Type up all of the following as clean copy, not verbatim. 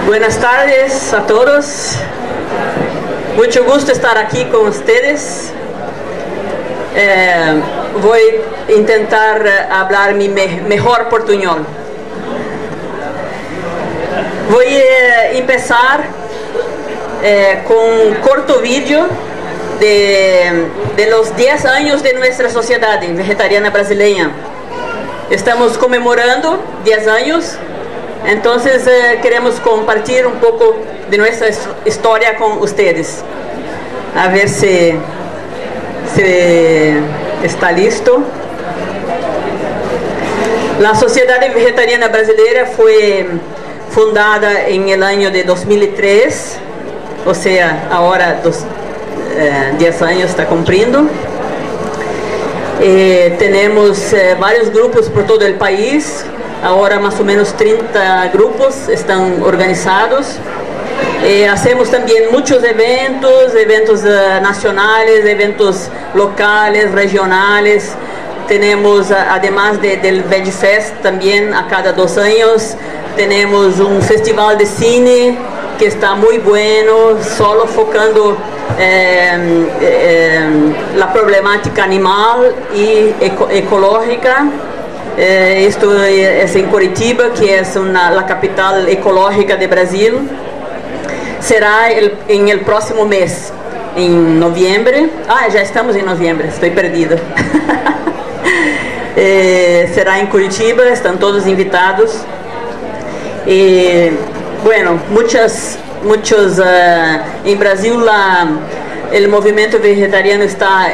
Buenas tardes a todos. Mucho gusto estar aquí con ustedes. Voy a intentar hablar mi mejor portuñol. Voy a empezar con un corto vídeo de los 10 años de nuestra sociedad vegetariana brasileña. Estamos conmemorando 10 años, entonces queremos compartir un poco de nuestra historia con ustedes. A ver si está listo. La Sociedad Vegetariana Brasileira fue fundada en el año de 2003, o sea, ahora 10 años está cumpliendo. Tenemos varios grupos por todo el país, ahora más o menos 30 grupos están organizados. Hacemos también muchos eventos nacionales, eventos locales, regionales. Tenemos, además del VegFest, también a cada 2 años, tenemos un festival de cine que está muy bueno, solo focando la problemática animal y ecológica. Esto es en Curitiba, que es la capital ecológica de Brasil. Será en el próximo mes, en noviembre. Ya estamos en noviembre, estoy perdida. Será en Curitiba, están todos invitados. Bueno, muchos en Brasil el movimiento vegetariano está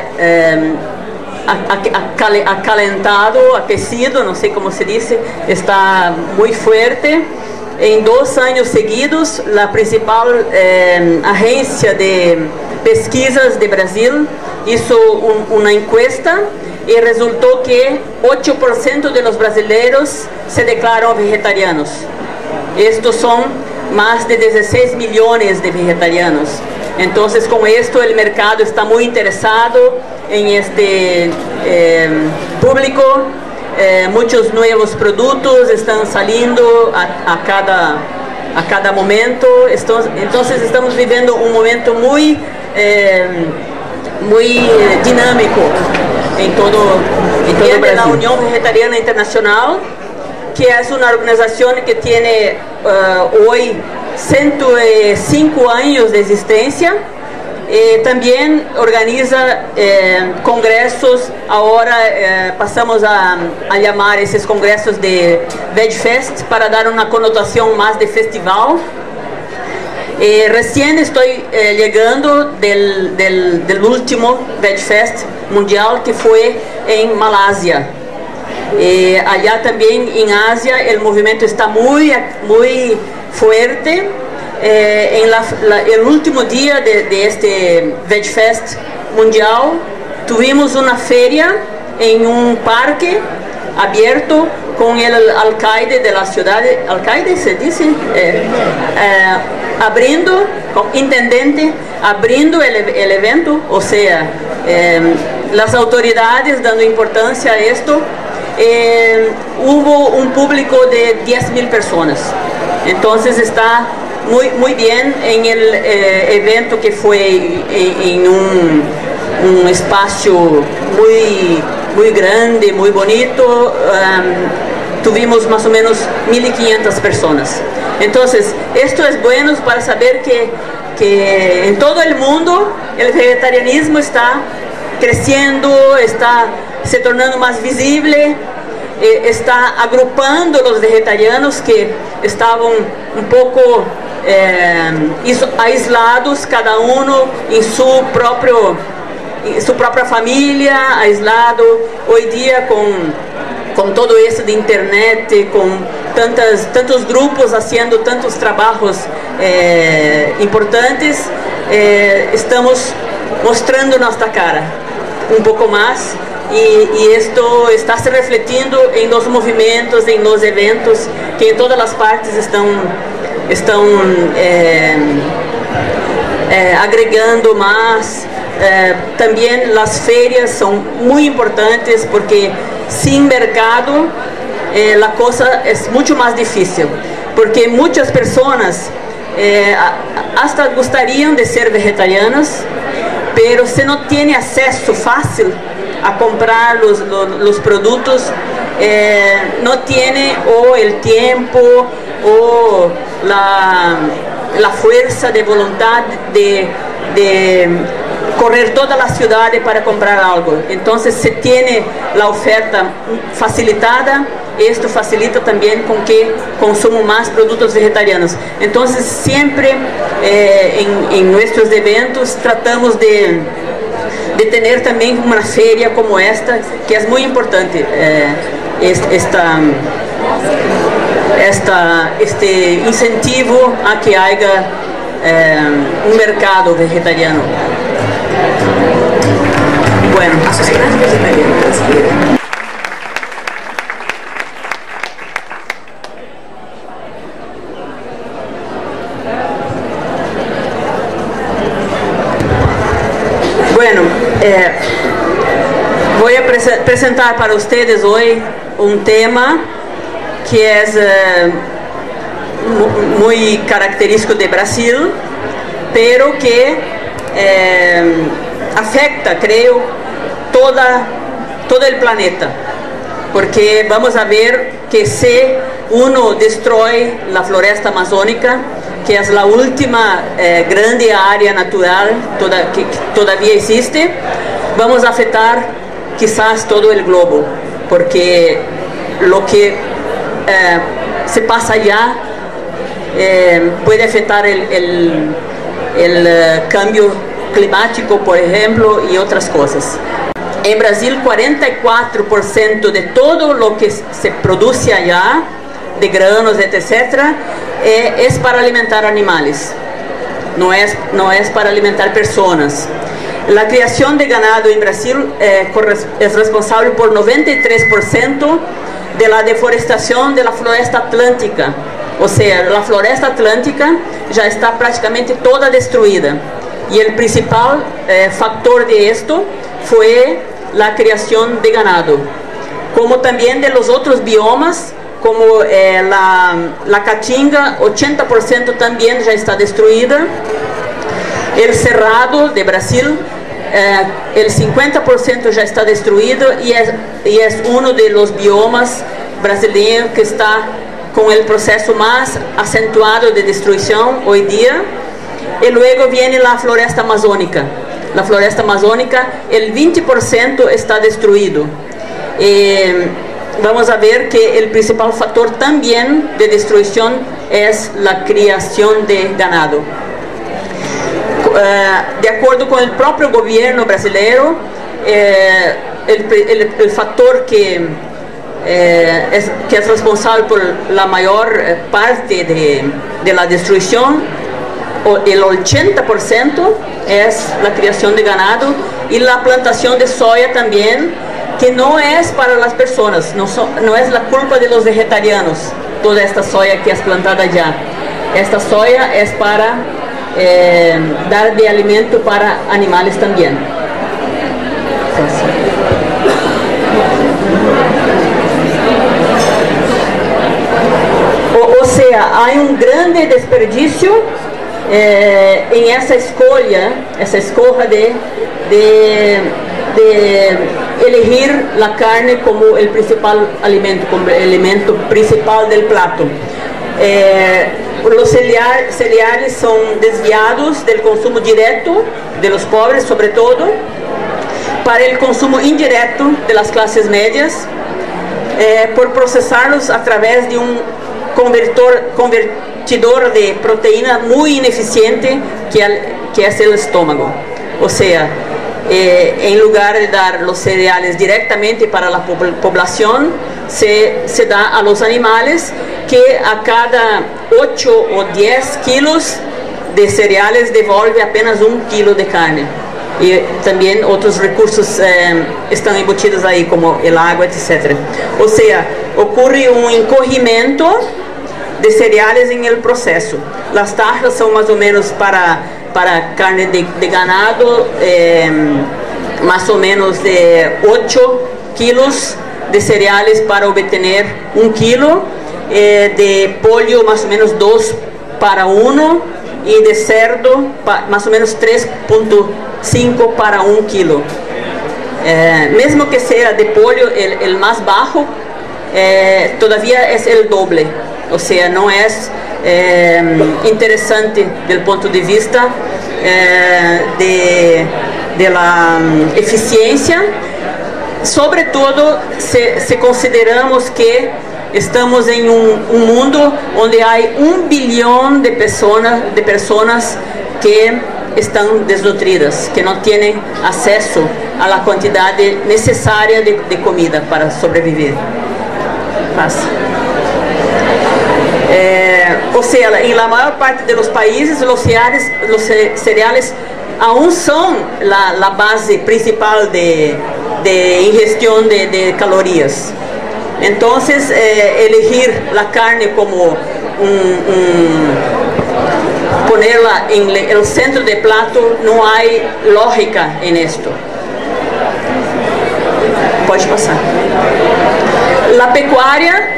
acalentado, aquecido, no sé cómo se dice, está muy fuerte. En 2 años seguidos, la principal agencia de pesquisas de Brasil hizo una encuesta y resultó que 8% de los brasileños se declaran vegetarianos. Estos son más de 16 millones de vegetarianos. Entonces, con esto el mercado está muy interesado en este público. Muchos nuevos productos están saliendo a cada momento. Entonces estamos viviendo un momento muy dinámico en todo Brasil. La Unión Vegetariana Internacional, que es una organización que tiene hoy 105 años de existencia. También organiza congresos. Ahora pasamos a llamar esos congresos de VegFest para dar una connotación más de festival. Recién estoy llegando del último VegFest mundial, que fue en Malasia. Allá también en Asia el movimiento está muy fuerte. El último día de este VegFest mundial tuvimos una feria en un parque abierto con el alcalde de la ciudad, alcalde se dice, abriendo, con intendente, abriendo el evento, o sea, las autoridades dando importancia a esto. Hubo un público de 10.000 personas, entonces está muy bien en el evento, que fue en un espacio muy grande, muy bonito. Tuvimos más o menos 1.500 personas. Entonces, esto es bueno para saber que en todo el mundo el vegetarianismo está creciendo, está se tornando más visible, está agrupando los vegetarianos que estaban un poco aislados, cada uno en su propia familia, aislado. Hoy día con todo eso de internet, con tantos grupos haciendo tantos trabajos importantes, estamos mostrando nuestra cara un poco más. Y esto está se refletiendo en los movimientos, en los eventos, que en todas las partes están agregando más. También las ferias son muy importantes, porque sin mercado la cosa es mucho más difícil. porque muchas personas hasta gustarían de ser vegetarianas, pero si no tiene acceso fácil a comprar los productos, no tiene o el tiempo o la fuerza de voluntad de correr toda la ciudad para comprar algo. Entonces, se tiene la oferta facilitada, esto facilita también con que consumo más productos vegetarianos. Entonces, siempre en nuestros eventos tratamos de tener también una feria como esta, que es muy importante, este incentivo a que haya un mercado vegetariano. Bueno, voy a presentar para ustedes hoy un tema que es muy característico de Brasil, pero que afecta, creo, todo el planeta, porque vamos a ver que si uno destruye la floresta amazónica, que es la última grande área natural que todavía existe, vamos a afectar quizás todo el globo, porque lo que se pasa allá puede afectar el cambio climático, por ejemplo, y otras cosas. En Brasil, 44% de todo lo que se produce allá, de granos, etc., es para alimentar animales, no es para alimentar personas. La creación de ganado en Brasil es responsable por 93% de la deforestación de la floresta atlántica. O sea, la floresta atlántica ya está prácticamente toda destruida. Y el principal factor de esto fue la creación de ganado, como también de los otros biomas, como la caatinga, 80% también ya está destruida. El cerrado de Brasil, el 50% ya está destruido y es uno de los biomas brasileños que está con el proceso más acentuado de destrucción hoy día. Y luego viene la floresta amazónica. La floresta amazónica, el 20% está destruido. Vamos a ver que el principal factor también de destrucción es la creación de ganado. De acuerdo con el propio gobierno brasileño, el factor que es responsable por la mayor parte de la destrucción, el 80%, es la creación de ganado y la plantación de soya también, que no es para las personas, no es la culpa de los vegetarianos, toda esta soya que es plantada allá. Esta soya es para dar de alimento para animales también. O sea, hay un grande desperdicio en esa escoja de elegir la carne como el principal alimento, como el elemento principal del plato. Los cereales son desviados del consumo directo de los pobres, sobre todo, para el consumo indirecto de las clases medias, por procesarlos a través de un convertidor de proteína muy ineficiente que es el estómago. O sea, en lugar de dar los cereales directamente para la población, se da a los animales, que a cada 8 o 10 kilos de cereales devuelve apenas 1 kilo de carne. Y también otros recursos están embutidos ahí, como el agua, etc. O sea, ocurre un encogimiento de cereales en el proceso. Las tajas son más o menos para carne de ganado, más o menos de 8 kilos de cereales para obtener 1 kilo, de pollo más o menos 2 para 1 y de cerdo más o menos 3.5 para 1 kilo. Mesmo que sea de pollo el más bajo, todavía es el doble, o sea, no es interesante del punto de vista de la eficiencia, sobre todo se consideramos que estamos en un mundo donde hay 1 billón de personas que están desnutridas, que no tienen acceso a la cantidad necesaria de comida para sobrevivir. O sea, en la mayor parte de los países los cereales aún son la base principal de ingestión de calorías. Entonces, elegir la carne como ponerla en el centro del plato, no hay lógica en esto. Pode pasar. La pecuaria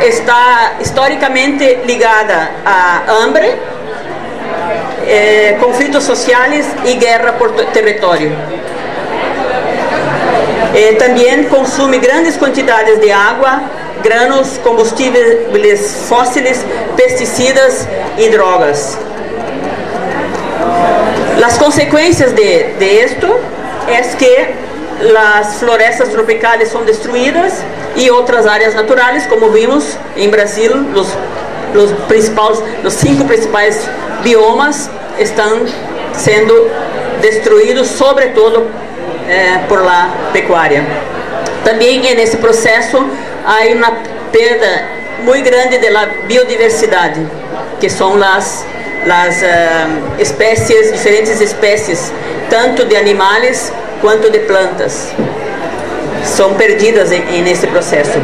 está históricamente ligada a hambre, conflitos sociales y guerra por territorio. También consume grandes cantidades de agua, granos, combustibles fósiles, pesticidas y drogas. Las consecuencias de esto es que las florestas tropicales son destruidas y otras áreas naturales, como vimos en Brasil, los 5 principales biomas están siendo destruidos, sobre todo por la pecuaria. También en ese proceso hay una pérdida muy grande de la biodiversidad, que son las especies, diferentes especies, tanto de animales quanto de plantas, son perdidas en este proceso.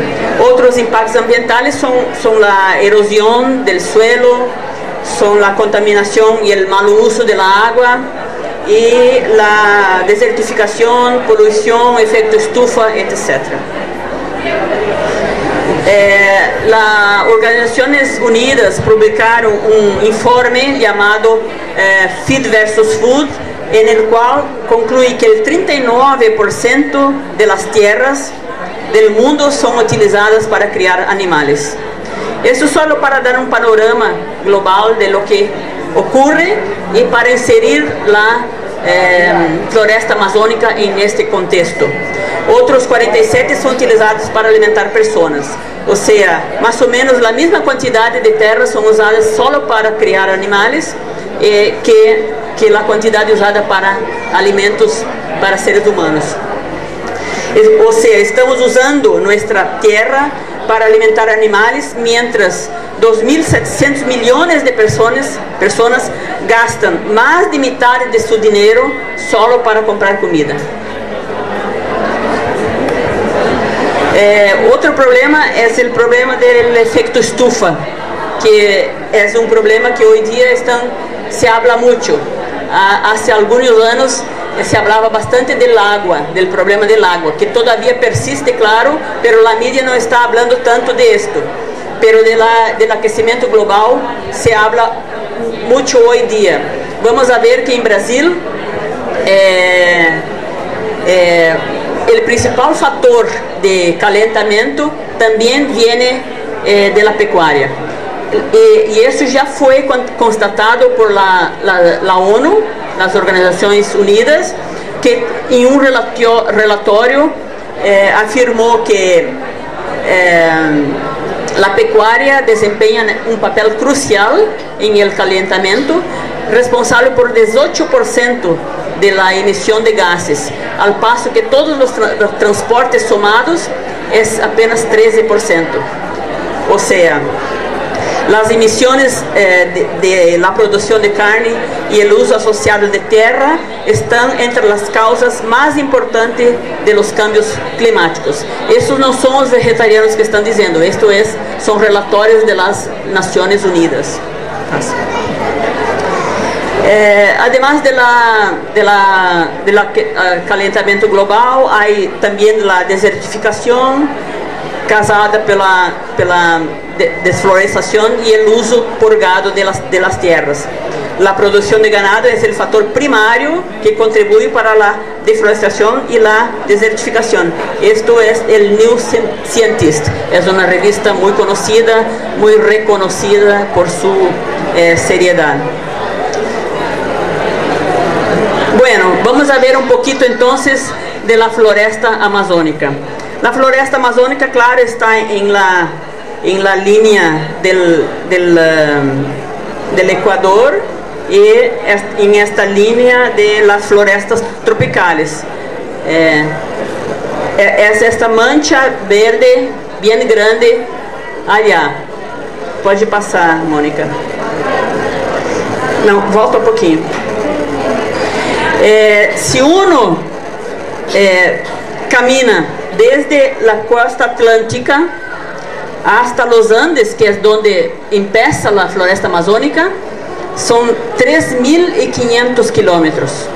Otros impactos ambientales son la erosión del suelo, son la contaminación y el mal uso de la agua, y la desertificación, polución, efecto estufa, etc. Las Organizaciones Unidas publicaron un informe llamado Feed versus Food, en el cual concluye que el 39% de las tierras del mundo son utilizadas para criar animales. Esto solo para dar un panorama global de lo que ocurre y para inserir la floresta amazónica en este contexto. Otros 47 son utilizados para alimentar personas, o sea, más o menos la misma cantidad de tierras son usadas solo para criar animales que la cantidad usada para alimentos para seres humanos. O sea, estamos usando nuestra tierra para alimentar animales, mientras 2.700 millones de personas gastan más de mitad de su dinero solo para comprar comida. Otro problema es el problema del efecto estufa, que es un problema que hoy día se habla mucho. Hace algunos años se hablaba bastante del problema del agua, que todavía persiste, claro, pero la media no está hablando tanto de esto. Pero del aquecimiento global se habla mucho hoy día. Vamos a ver que en Brasil el principal factor de calentamiento también viene de la pecuaria. Y eso ya fue constatado por la ONU, las Organizaciones Unidas, que en un relatorio afirmó que la pecuaria desempeña un papel crucial en el calentamiento, responsable por 18% de la emisión de gases, al paso que todos los transportes sumados es apenas 13%. O sea, las emisiones de la producción de carne y el uso asociado de tierra están entre las causas más importantes de los cambios climáticos. Estos no son los vegetarianos que están diciendo, son relatorios de las Naciones Unidas. Además del calentamiento global, hay también la desertificación, causada pela desflorestação e o uso por gado de las tierras. La producción de ganado es el factor primario que contribuye para la deforestación y la desertificación. Esto es el New Scientist. Es una revista muy conocida, muy reconocida por su seriedad. Bueno, vamos a ver un poquito entonces de la floresta amazónica. La floresta amazónica, claro, está en la línea del Ecuador y en esta línea de las florestas tropicales. Es esta mancha verde bien grande allá. Pode passar, Mônica. Não, volta um pouquinho. Si uno camina desde la costa atlántica hasta los Andes, que es donde empieza la floresta amazónica, son 3.500 kilómetros.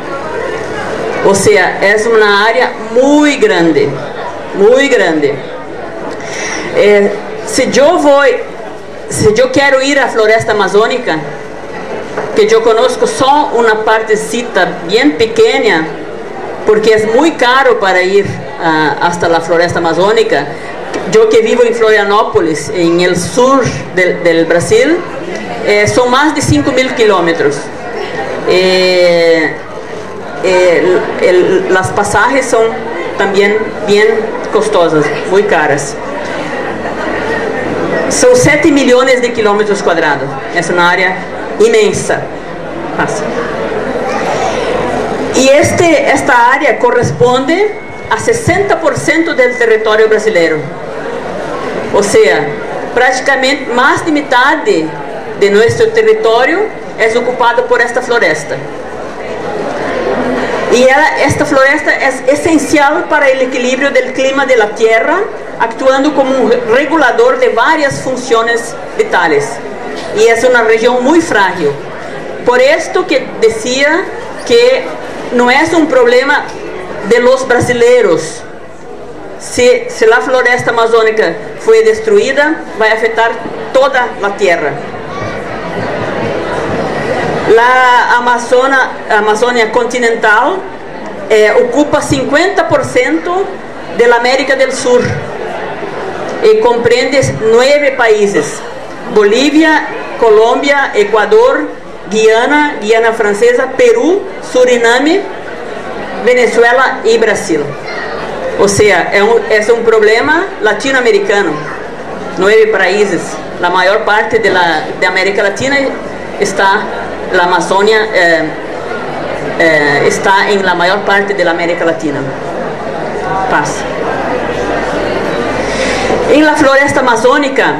O sea, es una área muy grande, muy grande. Si yo quiero ir a floresta amazónica, que yo conozco só una partecita bien pequeña, porque es muy caro para ir hasta la floresta amazónica. Yo que vivo en Florianópolis, en el sur del Brasil, son más de 5.000 kilómetros. Las pasajes son también bien costosas, muy caras. Son 7 millones de kilómetros cuadrados. Es una área inmensa. Y esta área corresponde a 60% del territorio brasileño. O sea, prácticamente más de mitad de nuestro territorio es ocupado por esta floresta. Y esta floresta es esencial para el equilibrio del clima de la tierra, actuando como un regulador de varias funciones vitales. Y es una región muy frágil. Por esto que decía que no es un problema de los brasileños. Si la floresta amazónica fue destruida, va a afectar toda la tierra. La Amazonia continental ocupa 50% de la América del Sur y comprende 9 países: Bolivia, Colombia, Ecuador, Guiana Francesa, Perú, Suriname, Venezuela y Brasil. O sea, es un problema latinoamericano. 9 países. La mayor parte de América Latina está, la Amazonia está en la mayor parte de la América Latina. Paz. En la floresta amazónica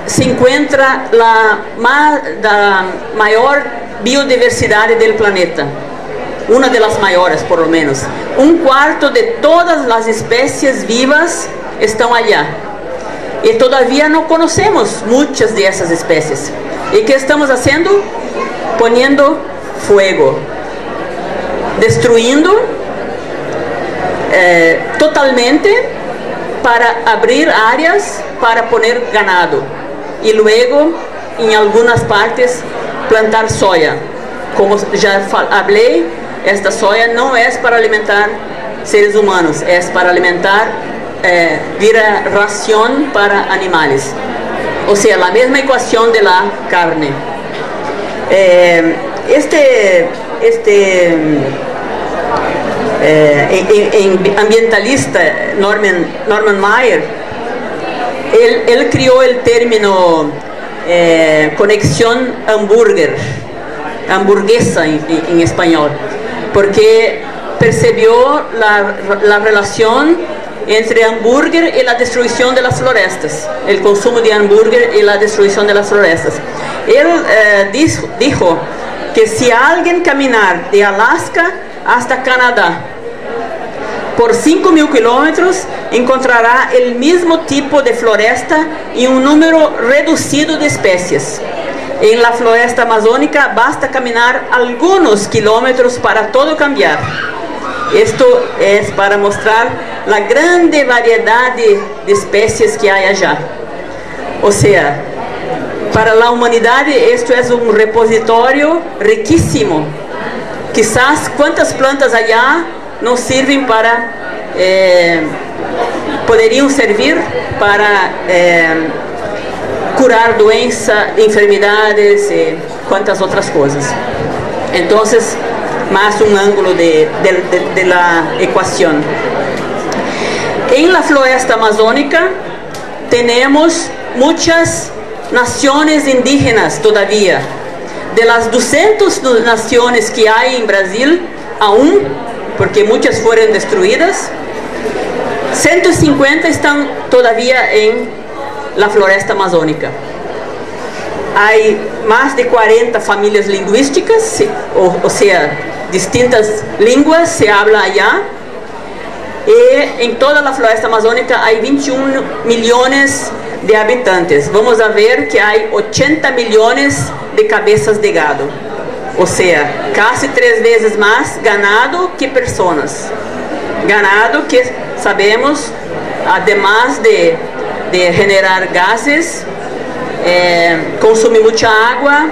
se encuentra la mayor biodiversidad del planeta. Una de las mayores, por lo menos. 1/4 de todas las especies vivas están allá. Y todavía no conocemos muchas de esas especies. ¿Y qué estamos haciendo? Poniendo fuego, destruyendo totalmente para abrir áreas para poner ganado. Y luego, en algunas partes, plantar soya. Como ya hablé, esta soya no es para alimentar seres humanos, es para alimentar, vira ración para animales. O sea, la misma ecuación de la carne. Ambientalista Norman Maier, él creó el término conexión hamburguesa en español, porque percibió la relación entre hambúrguer y la destrucción de las florestas, el consumo de hambúrguer y la destrucción de las florestas. Él dijo que si alguien caminar de Alaska hasta Canadá por 5.000 kilómetros, encontrará el mismo tipo de floresta y un número reducido de especies. En la floresta amazónica basta caminar algunos kilómetros para todo cambiar. Esto es para mostrar la grande variedad de especies que hay allá. O sea, para la humanidad esto es un repositorio riquísimo. Quizás cuántas plantas allá nos sirven para, podrían servir para curar doenças, enfermedades y cuantas otras cosas. Entonces, más un ángulo de la ecuación. En la floresta amazónica tenemos muchas naciones indígenas todavía. De las 200 naciones que hay en Brasil, aún, porque muchas fueron destruidas, 150 están todavía en la floresta amazónica. Hay más de 40 familias lingüísticas, o sea, distintas lenguas se habla allá. Y en toda la floresta amazónica hay 21 millones de habitantes. Vamos a ver que hay 80 millones de cabezas de gado. O sea, casi 3 veces más ganado que personas. Ganado que sabemos, además de generar gases, consume mucha agua,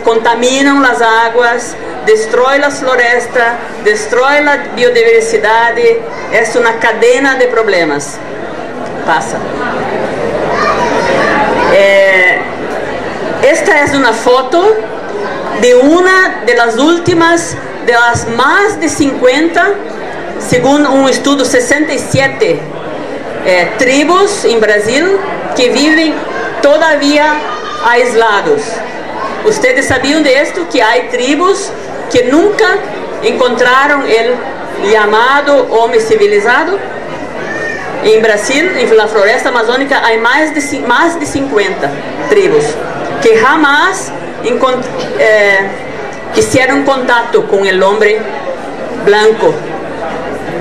contaminan las aguas, destruye las florestas, destruye la biodiversidad, es una cadena de problemas. Pasa. Esta es una foto de una de las últimas, de las más de 50, según un estudio, 67 tribus en Brasil que viven todavía aislados. ¿Ustedes sabían de esto? Que hay tribus que nunca encontraron el llamado hombre civilizado. En Brasil, en la floresta amazónica, hay más de 50 tribus que jamás hicieron contacto con el hombre blanco,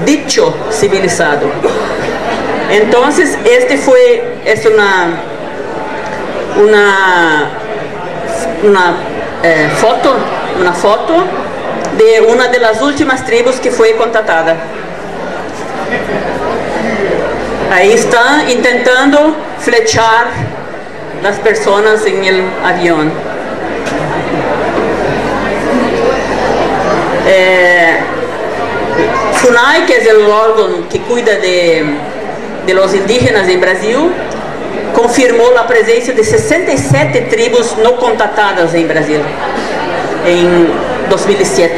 dicho civilizado. Entonces, es una foto de una de las últimas tribus que fue contactada. Ahí están intentando flechar las personas en el avión. FUNAI, que es el órgano que cuida de los indígenas en Brasil, confirmó la presencia de 67 tribus no contactadas en Brasil en 2007.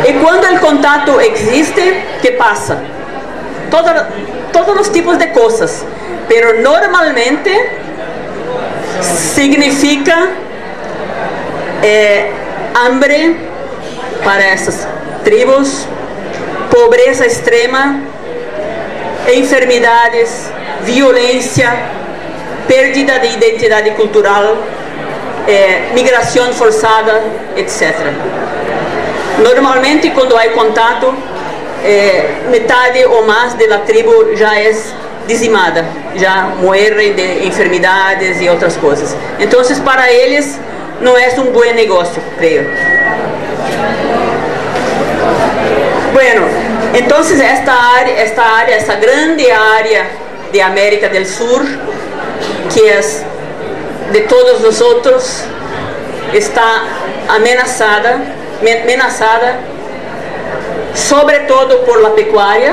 Y cuando el contacto existe, ¿qué pasa? Todos los tipos de cosas, pero normalmente significa hambre para esas tribus, pobreza extrema, enfermedades, violencia, pérdida de identidad cultural, migración forzada, etc. Normalmente cuando hay contacto, mitad o más de la tribu ya es dizimada, ya mueren de enfermedades y otras cosas. Entonces para ellos no es un buen negocio, creo. Bueno, entonces esta grande área de América del Sur, que es de todos nosotros, está amenazada sobre todo por la pecuaria,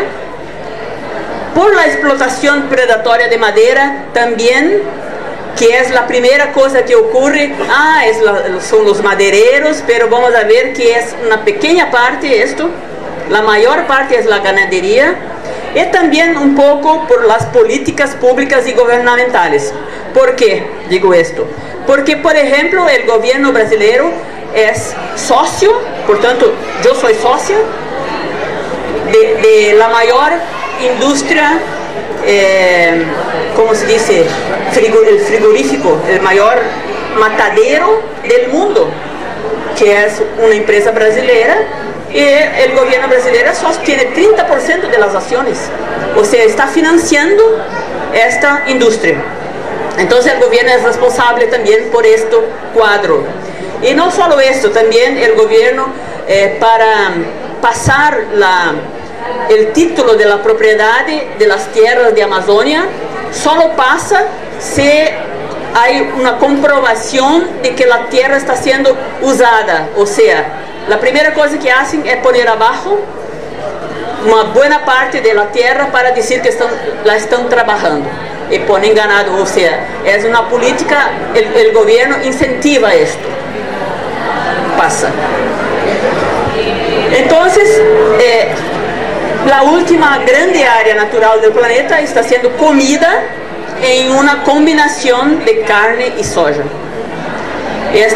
por la explotación predatoria de madera también, que es la primera cosa que ocurre. Son los madereros, pero vamos a ver que es una pequeña parte esto, la mayor parte es la ganadería, y también un poco por las políticas públicas y gubernamentales. ¿Por qué digo esto? Porque, por ejemplo, el gobierno brasileño es socio, por tanto, yo soy socia de la mayor industria, ¿cómo se dice? El frigorífico, el mayor matadero del mundo, que es una empresa brasileña, y el gobierno brasileño sostiene 30% de las acciones, o sea, está financiando esta industria. Entonces el gobierno es responsable también por este cuadro. Y no solo esto, también el gobierno para pasar el título de la propiedad de las tierras de Amazonia solo pasa si hay una comprobación de que la tierra está siendo usada. O sea, la primera cosa que hacen es poner abajo una buena parte de la tierra para decir que la están trabajando y ponen ganado. O sea, es una política, el gobierno incentiva esto. Pasa. Entonces, la última grande área natural del planeta está siendo comida en una combinación de carne y soja. El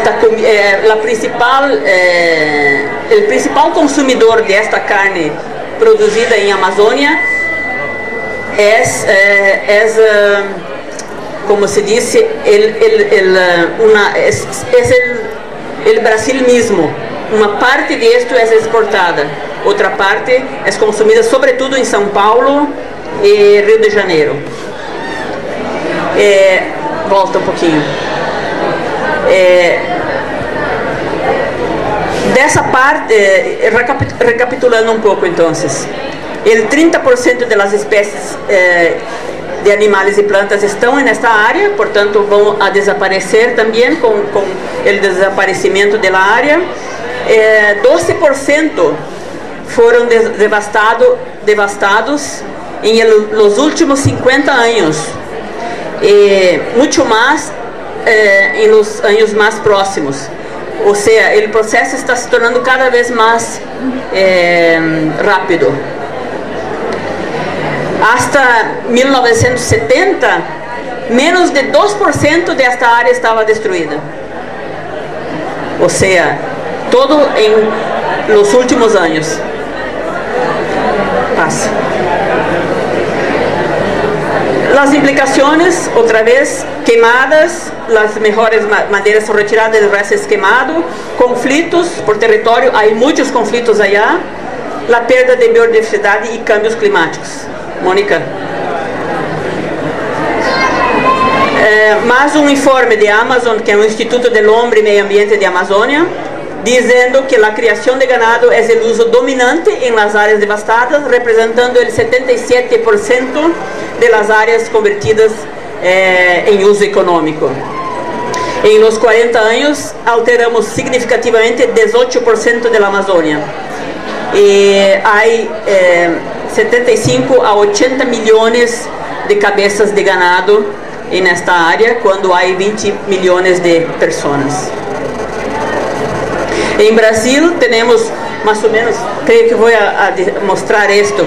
principal consumidor de esta carne producida en Amazonia es como se dice, el Brasil mismo. Una parte de esto es exportada, otra parte es consumida sobretudo en São Paulo y Rio de Janeiro. Volta um pouquinho. Dessa parte, recapitulando um pouco, então, el 30% de las especies de animales y plantas estão nesta área, portanto vão a desaparecer também com o desaparecimento da área. 12% foram devastados em los últimos 50 anos, e muito mais em los anos mais próximos. Ou seja, o processo está se tornando cada vez mais rápido. Hasta 1970, menos de 2% desta área estava destruída. Ou seja, todo em los últimos anos. Passa. Las implicaciones, otra vez, quemadas, las mejores maderas son retiradas del resto es quemado, conflictos por territorio, hay muchos conflictos allá, la pérdida de biodiversidad y cambios climáticos. Mónica. Más un informe de Amazon, que es el Instituto del Hombre y Medio Ambiente de Amazonia, dizendo que a criação de ganado é o uso dominante em las áreas devastadas, representando o 77% de las áreas convertidas em uso econômico. Em los 40 anos, alteramos significativamente 18% da Amazônia. E há 75 a 80 milhões de cabeças de ganado nesta área, quando há 20 milhões de pessoas. Em Brasil, temos mais ou menos, creio que vou mostrar isto,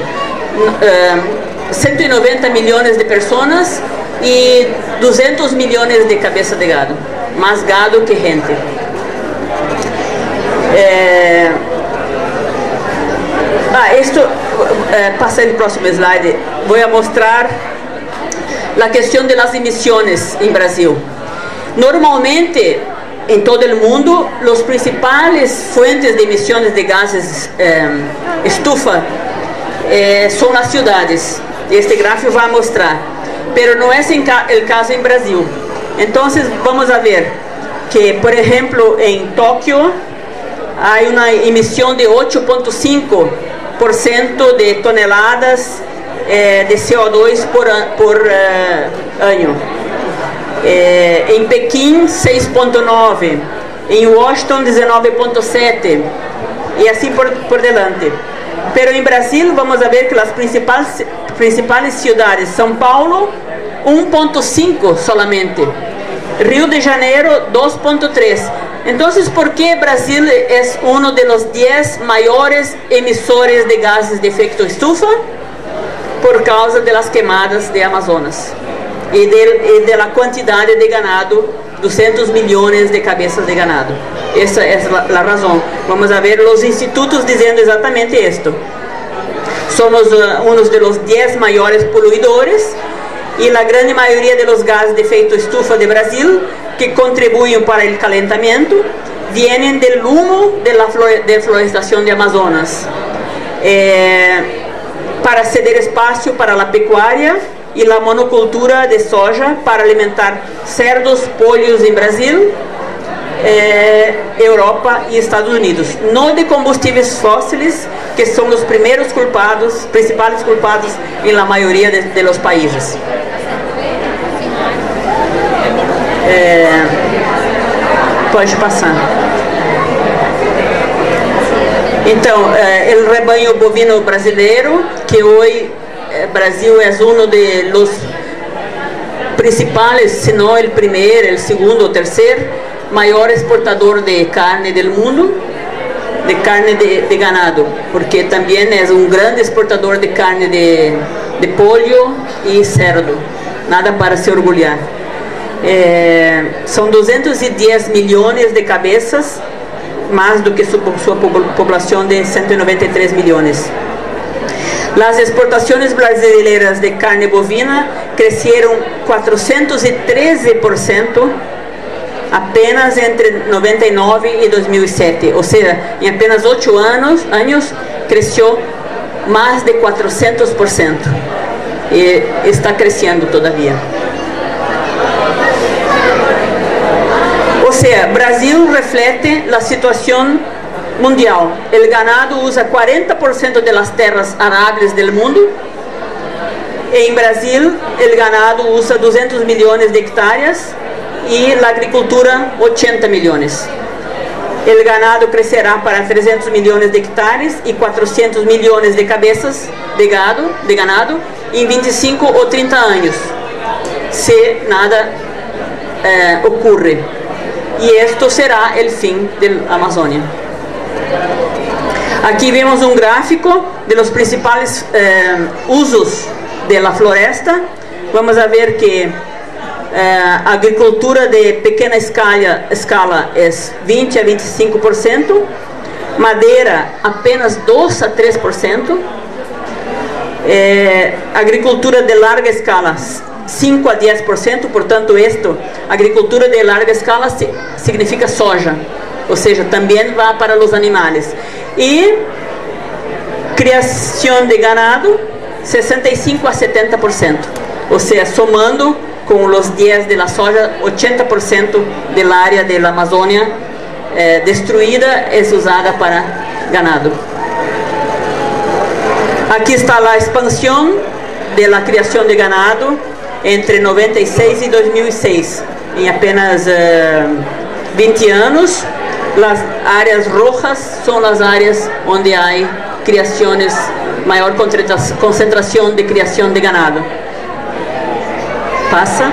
190 milhões de pessoas e 200 milhões de cabeças de gado. Mais gado que gente. Passa o próximo slide. Vou mostrar a questão das emissões em Brasil. Normalmente, em todo o mundo, as principais fontes de emissões de gases estufa são as cidades. Este gráfico vai mostrar, mas não é o caso em Brasil. Então, vamos a ver que, por exemplo, em Tóquio, há uma emissão de 8,5% de toneladas de CO2 por ano. Em Pequim, 6,9%, em Washington, 19,7%, e assim por delante. Pero em Brasil, vamos ver que as principais cidades, São Paulo, 1,5% solamente, Rio de Janeiro, 2,3%. Então, por que Brasil é um dos 10 maiores emissores de gases de efeito estufa? Por causa das queimadas de Amazonas e da quantidade de ganado, 200 milhões de cabeças de ganado. Essa é a razão. Vamos ver os institutos dizendo exatamente isto. Somos um dos 10 maiores poluidores e a grande maioria dos gases de efeito estufa de Brasil, que contribuem para o calentamento, vêm do humo da florestação de Amazonas, para ceder espaço para a pecuária e a monocultura de soja para alimentar cerdos, pollos em Brasil, Europa y Estados Unidos, no de combustibles fósiles, que son los primeros culpados, principales culpados en la mayoría de los países. Pode passar. Então, o rebanho bovino brasileiro, que hoje Brasil é um dos principais, se não o primeiro, o segundo ou terceiro maior exportador de carne do mundo, de carne de ganado, porque também é um grande exportador de carne de pollo e cerdo, nada para se orgulhar. São 210 milhões de cabeças, mais do que sua população de 193 milhões. As exportações brasileiras de carne bovina cresceram 413% apenas entre 99 e 2007, ou seja, em apenas 8 anos cresceu mais de 400% e está crescendo todavia. Ou seja, Brasil reflete a situação mundial. O ganado usa 40% das terras aráveis do mundo. Em Brasil, o ganado usa 200 milhões de hectares e a agricultura 80 milhões. O ganado crescerá para 300 milhões de hectares e 400 milhões de cabeças de ganado em 25 ou 30 anos, se nada ocorre. E isto será o fim da Amazônia. Aqui vemos um gráfico de los principais usos da floresta. Vamos a ver que a agricultura de pequena escala é 20 a 25%, madeira apenas 2 a 3%, agricultura de larga escala 5 a 10%, portanto, agricultura de larga escala significa soja, ou seja, também vai para os animais. E criação de ganado, 65 a 70%, ou seja, somando com os 10 de la soja, 80% da área da Amazônia destruída é usada para ganado. Aqui está a expansão da criação de ganado entre 96 e 2006, em apenas 20 anos. As áreas rojas são as áreas onde há criações, maior concentração de criação de ganado. Passa.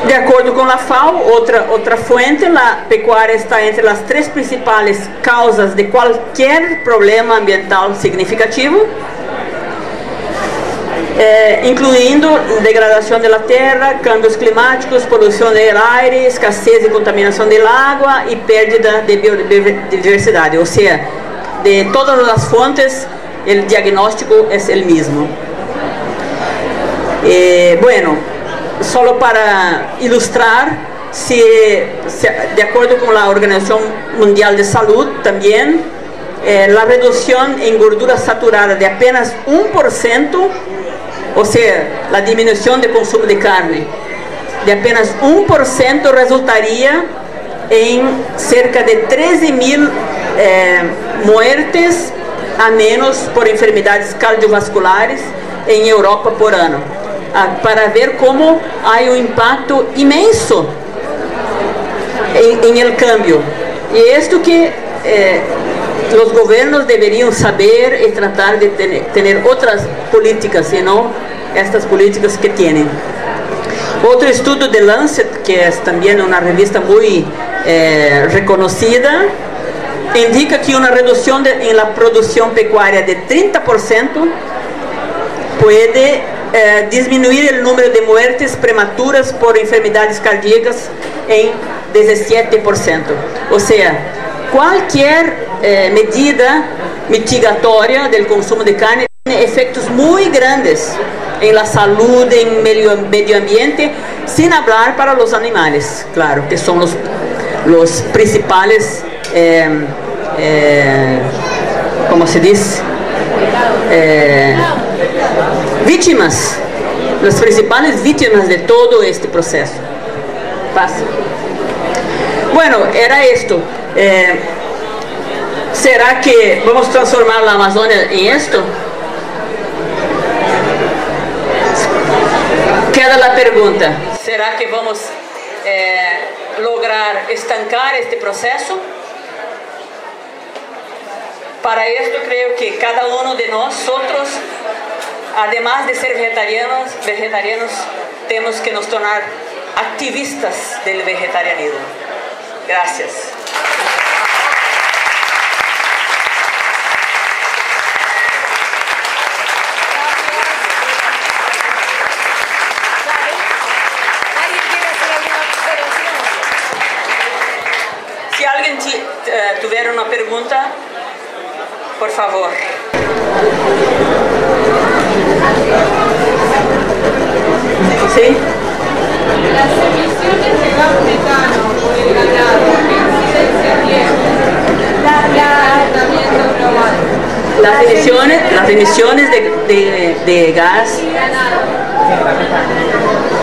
De acordo com a FAO, outra fonte, a pecuária está entre as 3 principais causas de qualquer problema ambiental significativo, incluindo degradação da terra, câmbios climáticos, poluição do ar, escassez e contaminação da água e perda de biodiversidade. Ou seja, de todas as fontes, o diagnóstico é o mesmo. Bueno, só para ilustrar, de acordo com a Organização Mundial de Saúde, também, a redução em gordura saturada de apenas 1%, ou seja, a diminuição de consumo de carne de apenas 1% resultaria em cerca de 13.000 mortes a menos por enfermidades cardiovasculares em Europa por ano. Para ver como há um impacto imenso em el cambio. E isto que os governos deveriam saber e tratar de ter outras políticas, e não estas políticas que têm. Outro estudo de Lancet, que é também uma revista muito reconhecida, indica que uma redução em la produção pecuária de 30% pode disminuir o número de mortes prematuras por enfermidades cardíacas em 17%. Ou seja, qualquer medida mitigatória do consumo de carne tem efeitos muito grandes em la saúde, em medio ambiente, sem falar para os animais, claro, que são os principais, como se diz, vítimas, as principais vítimas de todo este processo. Pasa. Bueno, era esto. ¿Será que vamos a transformar la Amazonia en esto? Queda la pregunta. ¿Será que vamos a lograr estancar este proceso? Para esto creo que cada uno de nosotros, además de ser vegetarianos, tenemos que nos tornar activistas del vegetarianismo. Gracias. Si alguien tuviera una pregunta, por favor. ¿Sí? Las emisiones de gas metano por el ganado, ¿qué incidencia tienen? Las emisiones de gas. ¿Qué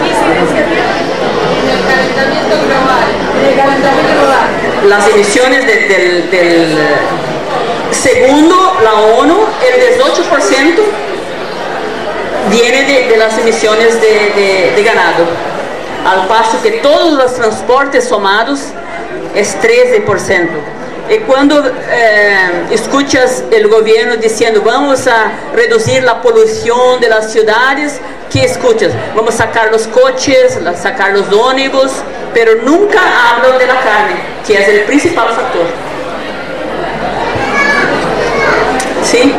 incidencia tienen en el calentamiento global? Las emisiones segundo la ONU, el 18% viene de las emisiones de ganado, al paso que todos los transportes somados es 13%. Y cuando escuchas el gobierno diciendo vamos a reducir la polución de las ciudades, ¿qué escuchas? Vamos a sacar los coches, sacar los ómnibus, pero nunca hablan de la carne, que es el principal factor. ¿Sí?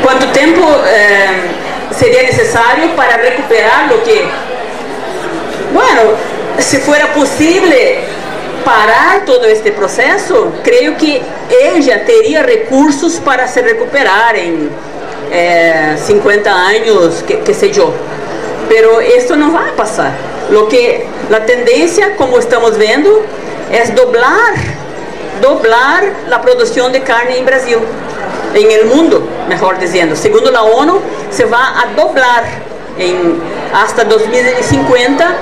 ¿Cuánto tiempo sería necesario para recuperar lo que... Bueno, si fuera posible parar todo este proceso, creo que ella tendría recursos para se recuperar en 50 años, qué sé yo. Pero esto no va a pasar. La tendencia, como estamos viendo, es doblar la producción de carne en Brasil, en el mundo, mejor diciendo. Según la ONU, se va a doblar hasta 2050,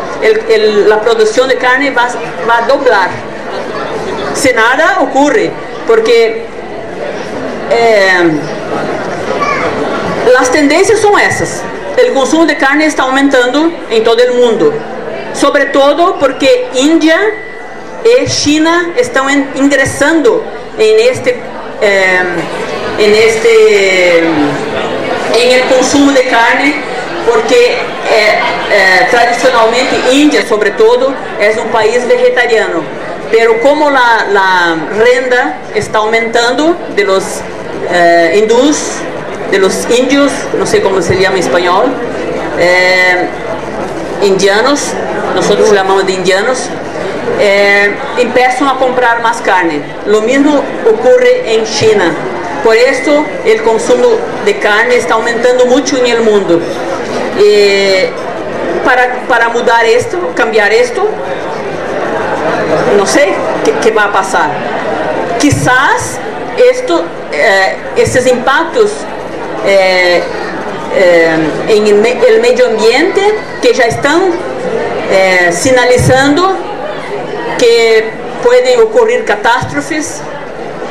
la producción de carne va a doblar. Si nada ocurre, porque las tendencias son esas. El consumo de carne está aumentando en todo el mundo, sobre todo porque India y China están ingresando en el consumo de carne, porque tradicionalmente India, sobre todo, es un país vegetariano, pero como la renta está aumentando de los hindús, de los indios, no sé cómo se llama en español, indianos, nosotros llamamos de indianos, empiezan a comprar más carne. Lo mismo ocurre en China. Por eso el consumo de carne está aumentando mucho en el mundo. Para mudar esto, cambiar esto, no sé qué va a pasar. Quizás estos impactos en el medio ambiente, que ya están sinalizando que pueden ocurrir catástrofes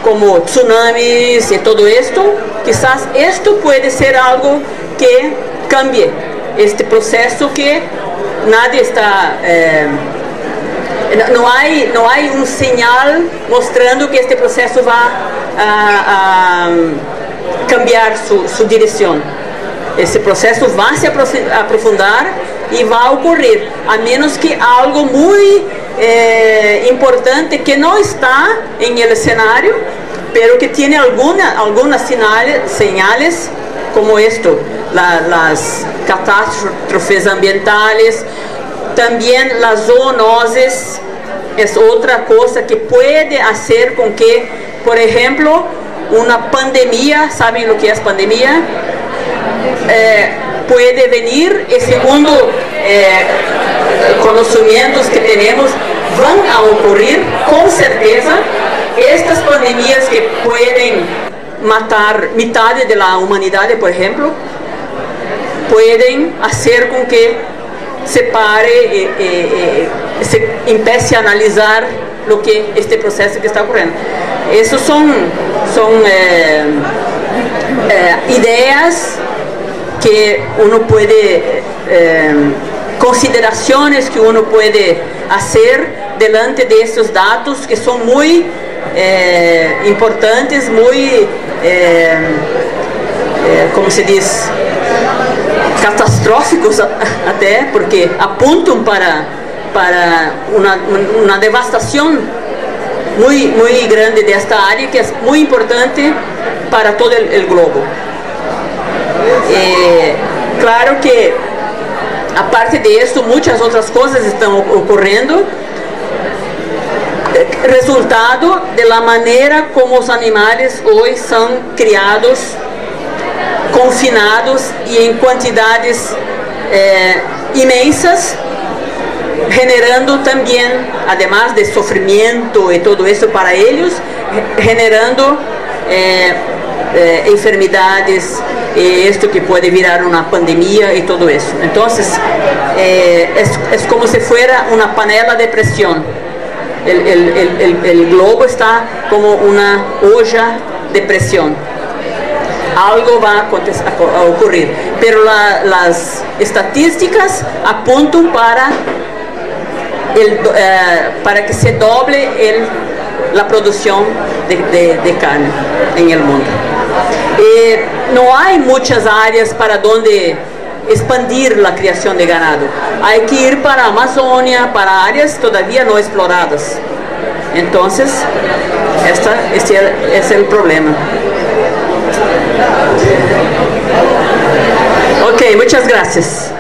como tsunamis y todo esto, quizás esto puede ser algo que cambie este proceso, que nadie está... no hay un señal mostrando que este proceso va a cambiar su dirección. Ese proceso va a se aprofundar y va a ocurrir, a menos que algo muy importante que no está en el escenario, pero que tiene algunas señales como esto, las catástrofes ambientales. También las zoonoses es otra cosa que puede hacer con que, por ejemplo, una pandemia, ¿saben lo que es pandemia? Puede venir, y segundo conocimientos que tenemos, van a ocurrir con certeza. Estas pandemias que pueden matar mitad de la humanidad, por ejemplo, pueden hacer con que se pare se empiece a analizar lo que este proceso que está ocurriendo. Esos son ideas que uno puede, consideraciones que uno puede hacer delante de estos datos que son muy importantes, muy, como se dice, catastróficos até, porque apuntan para una devastación muy grande de esta área, que es muy importante para todo el globo. Claro que aparte de esto muchas otras cosas están ocurriendo, resultado de la manera como los animales hoy son criados, confinados y en cantidades inmensas, generando también, además de sufrimiento y todo eso para ellos, generando enfermedades, esto que puede virar una pandemia y todo eso. Entonces, es como si fuera una panela de presión. El globo está como una olla de presión. Algo va a ocurrir, pero las estadísticas apuntan para que se doble la producción de carne en el mundo. No hay muchas áreas para donde expandir la creación de ganado. Hay que ir para Amazonia, para áreas todavía no exploradas. Entonces, este es el problema. Ok, muchas gracias.